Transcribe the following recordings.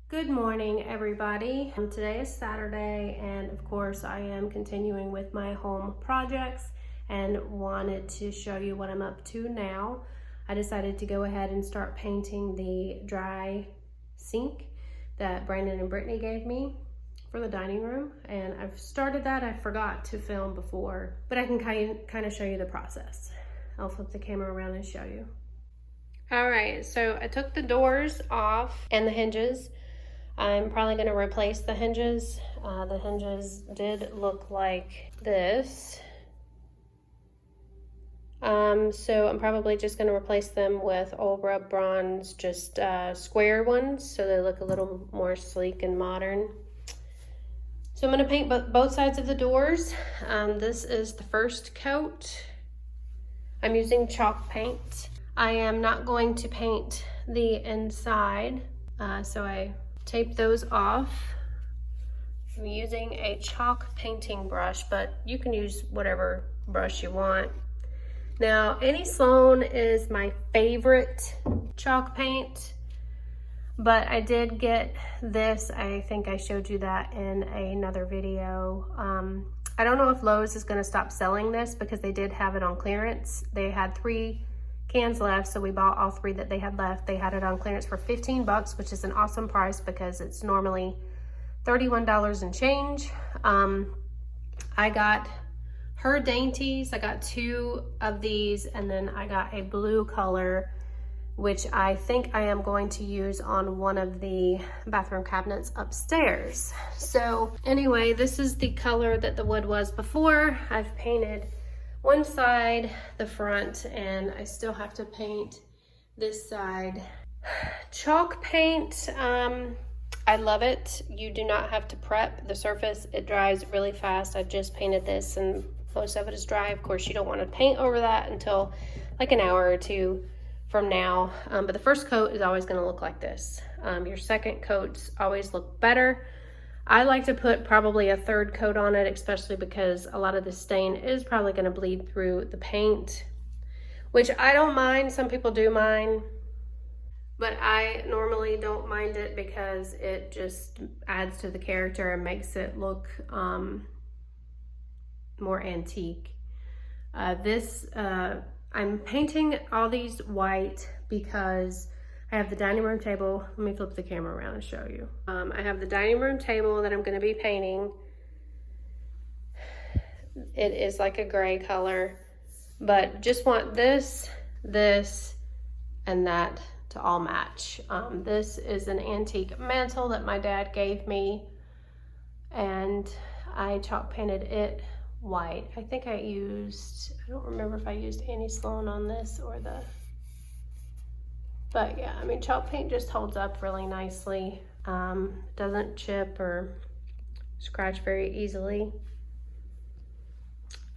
Good morning, everybody. Today is Saturday, and of course I am continuing with my home projects and wanted to show you what I'm up to now. I decided to go ahead and start painting the dry sink that Brandon and Brittany gave me for the dining room, and I've started that. I forgot to film before, but I can kind of show you the process. I'll flip the camera around and show you. All right, so I took the doors off and the hinges. I'm probably going to replace the hinges. The hinges did look like this. So I'm probably just going to replace them with old rub bronze, just square ones, so they look a little more sleek and modern. So I'm going to paint both sides of the doors. This is the first coat. I'm using chalk paint. I am not going to paint the inside, so I tape those off. I'm using a chalk painting brush, but you can use whatever brush you want. Now, Annie Sloan is my favorite chalk paint, but I did get this. I think I showed you that in another video. I don't know if Lowe's is going to stop selling this because they did have it on clearance. They had 3 cans left, so we bought all 3 that they had left. They had it on clearance for 15 bucks, which is an awesome price because it's normally $31 and change. I got her dainties. I got 2 of these, and then I got a blue color, which I think I am going to use on one of the bathroom cabinets upstairs. So anyway, this is the color that the wood was before. I've painted one side, the front, and I still have to paint this side. Chalk paint, I love it. You do not have to prep the surface. It dries really fast. I just painted this and most of it is dry. Of course, you don't want to paint over that until like an hour or 2 from now. But the first coat is always going to look like this. Your second coats always look better. I like to put probably a 3rd coat on it, especially because a lot of the stain is probably going to bleed through the paint, which I don't mind. Some people do mind, but I normally don't mind it because it just adds to the character and makes it look more antique. I'm painting all these white because I have the dining room table. Let me flip the camera around and show you. I have the dining room table that I'm going to be painting. It is like a gray color, but just want this, and that to all match. This is an antique mantle that my dad gave me, and I chalk painted it white. I think I don't remember if I used Annie Sloan on this or but yeah, I mean, chalk paint just holds up really nicely. Doesn't chip or scratch very easily.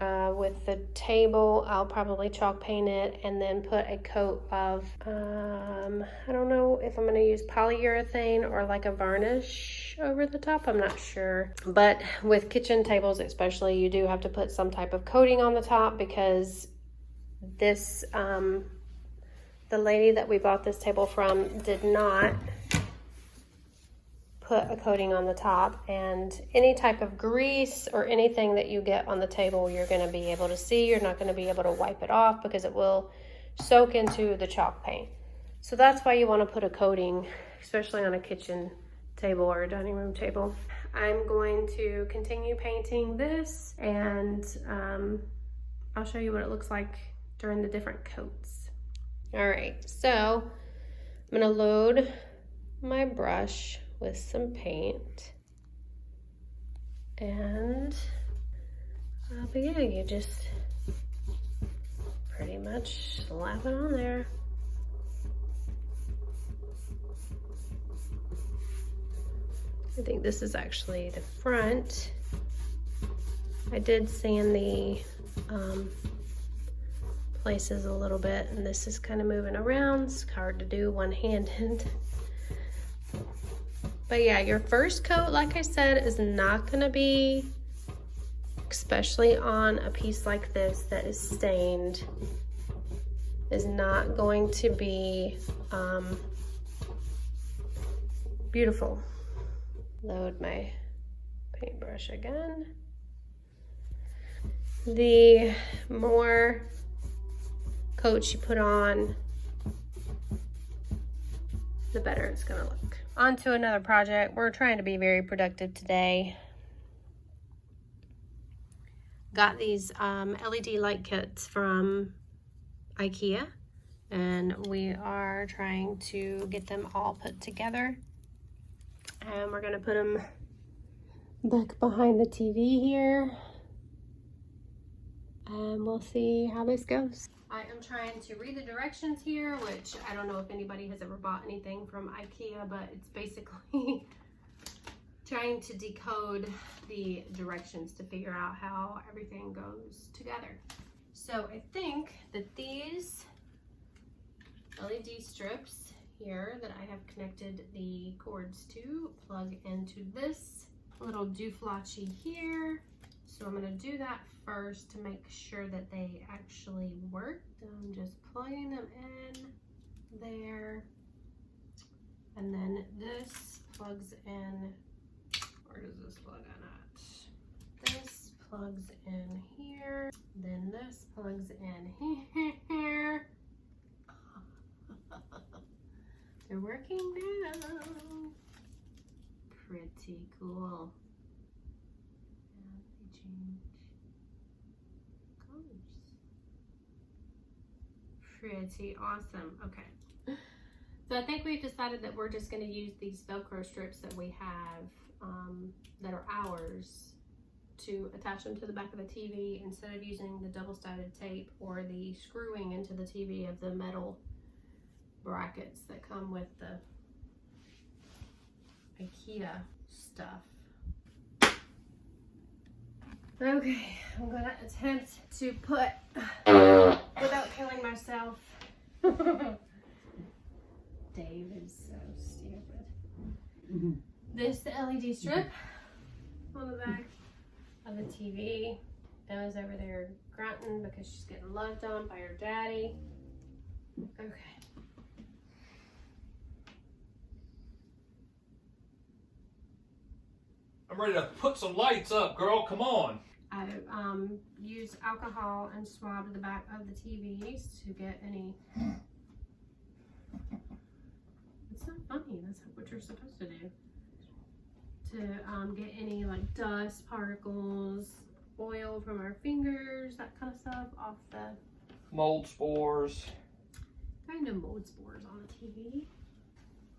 With the table, I'll probably chalk paint it and then put a coat of, I don't know if I'm gonna use polyurethane or like a varnish over the top, I'm not sure. But with kitchen tables especially, you do have to put some type of coating on the top because this, the lady that we bought this table from did not put a coating on the top, and any type of grease or anything that you get on the table, you're going to be able to see. You're not going to be able to wipe it off because it will soak into the chalk paint. So that's why you want to put a coating, especially on a kitchen table or a dining room table. I'm going to continue painting this, and I'll show you what it looks like during the different coats. All right, so I'm gonna load my brush with some paint, and but yeah, you just pretty much slap it on there. I think this is actually the front. I did sand the places a little bit, and this is kind of moving around. It's hard to do one-handed. But yeah, your first coat, like I said, is not going to be, especially on a piece like this that is stained, is not going to be Beautiful. Load my paintbrush again. The more coats you put on, the better it's gonna look. On to another project. We're trying to be very productive today. Got these LED light kits from IKEA, and we are trying to get them all put together. And we're gonna put them back behind the TV here. And we'll see how this goes. I am trying to read the directions here, which I don't know if anybody has ever bought anything from IKEA, but it's basically trying to decode the directions to figure out how everything goes together. So I think that these LED strips here that I have connected the cords to plug into this little dooflotchy here. So I'm gonna do that first to make sure that they actually work. So I'm just plugging them in there. And then this plugs in, where does this plug in at? This plugs in here. Then this plugs in here. They're working now. Pretty cool. Change colors. Pretty awesome. Okay, so I think we've decided that we're just going to use these Velcro strips that we have that are ours to attach them to the back of the TV instead of using the double-sided tape or the screwing into the TV of the metal brackets that come with the IKEA stuff. Okay, I'm gonna attempt to put, without killing myself. Dave is so stupid. This LED strip on the back of the TV. Emma's over there grunting because she's getting loved on by her daddy. Okay. I'm ready to put some lights up, girl. Come on. I used alcohol and swabbed the back of the TVs to get any. It's not funny. That's what you're supposed to do. To get any like dust particles, oil from our fingers, that kind of stuff off the Mold spores. kind of mold spores on the TV.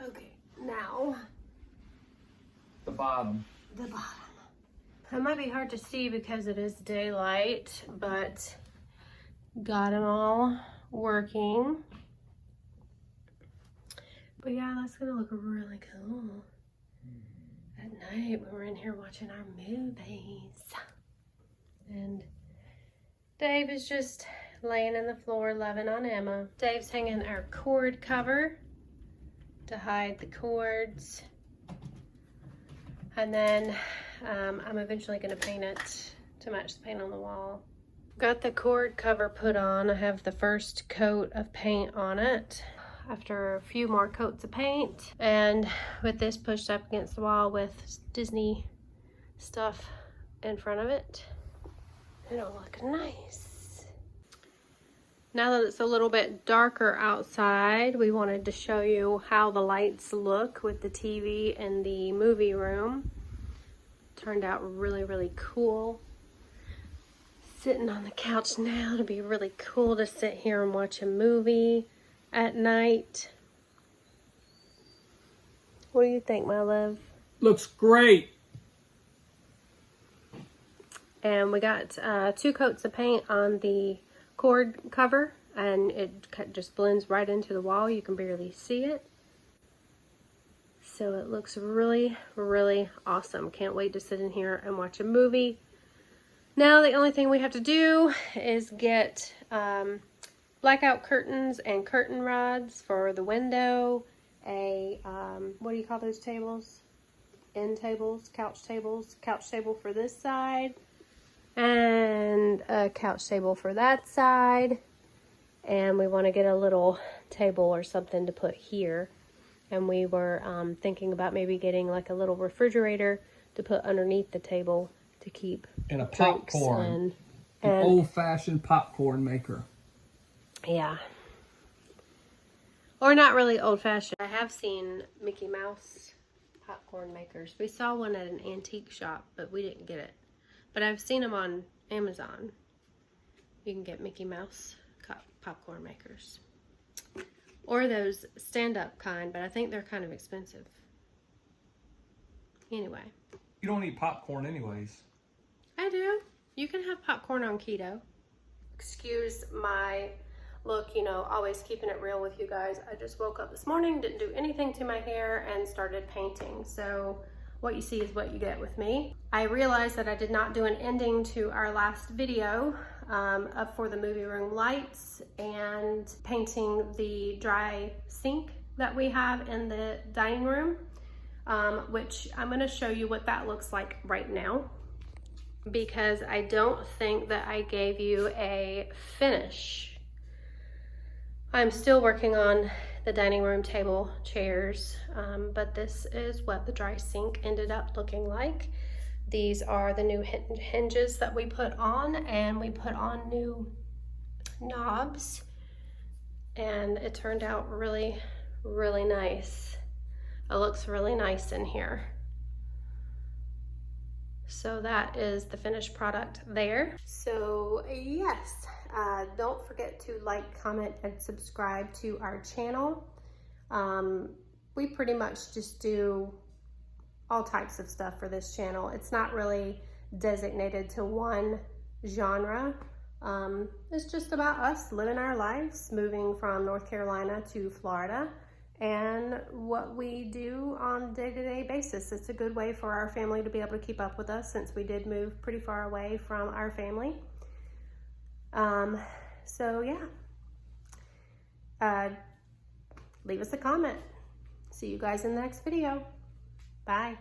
Okay, now The bottom. the bottom. It might be hard to see because it is daylight, but got them all working. But yeah, that's gonna look really cool at night when we're in here watching our movies. And Dave is just laying in the floor loving on Emma. Dave's hanging our cord cover to hide the cords. And then I'm eventually going to paint it to match the paint on the wall. Got the cord cover put on. I have the first coat of paint on it after a few more coats of paint. And with this pushed up against the wall with Disney stuff in front of it, it'll look nice. Now that it's a little bit darker outside, we wanted to show you how the lights look with the TV in the movie room. Turned out really, really cool. Sitting on the couch now, it'll be really cool to sit here and watch a movie at night. What do you think, my love? Looks great. And we got 2 coats of paint on the cord cover, and it just blends right into the wall. You can barely see it. So it looks really, really awesome. Can't wait to sit in here and watch a movie. Now the only thing we have to do is get blackout curtains and curtain rods for the window. What do you call those tables? End tables, couch table for this side, and a couch table for that side. And we want to get a little table or something to put here. And we were thinking about maybe getting like a little refrigerator to put underneath the table to keep And a drinks popcorn. in. An And old-fashioned popcorn maker. yeah. Or not really old-fashioned. I have seen Mickey Mouse popcorn makers. We saw one at an antique shop, but we didn't get it. But I've seen them on Amazon. You can get Mickey Mouse popcorn makers. Or those stand-up kind, but I think they're kind of expensive. Anyway. You don't eat popcorn anyways. I do. You can have popcorn on keto. Excuse my look, you know, always keeping it real with you guys. I just woke up this morning, didn't do anything to my hair, and started painting. So what you see is what you get with me. I realized that I did not do an ending to our last video for the movie room lights and painting the dry sink that we have in the dining room, which I'm going to show you what that looks like right now, because I don't think that I gave you a finish. I'm still working on the dining room table chairs, but this is what the dry sink ended up looking like. These are the new hinges that we put on, and we put on new knobs, and it turned out really, really nice. It looks really nice in here. So that is the finished product there. So yes, don't forget to like, comment, and subscribe to our channel. We pretty much just do all types of stuff for this channel. It's not really designated to one genre. It's just about us living our lives, moving from North Carolina to Florida, and what we do on a day-to-day basis. It's a good way for our family to be able to keep up with us, since we did move pretty far away from our family. So yeah, leave us a comment. See you guys in the next video. Bye.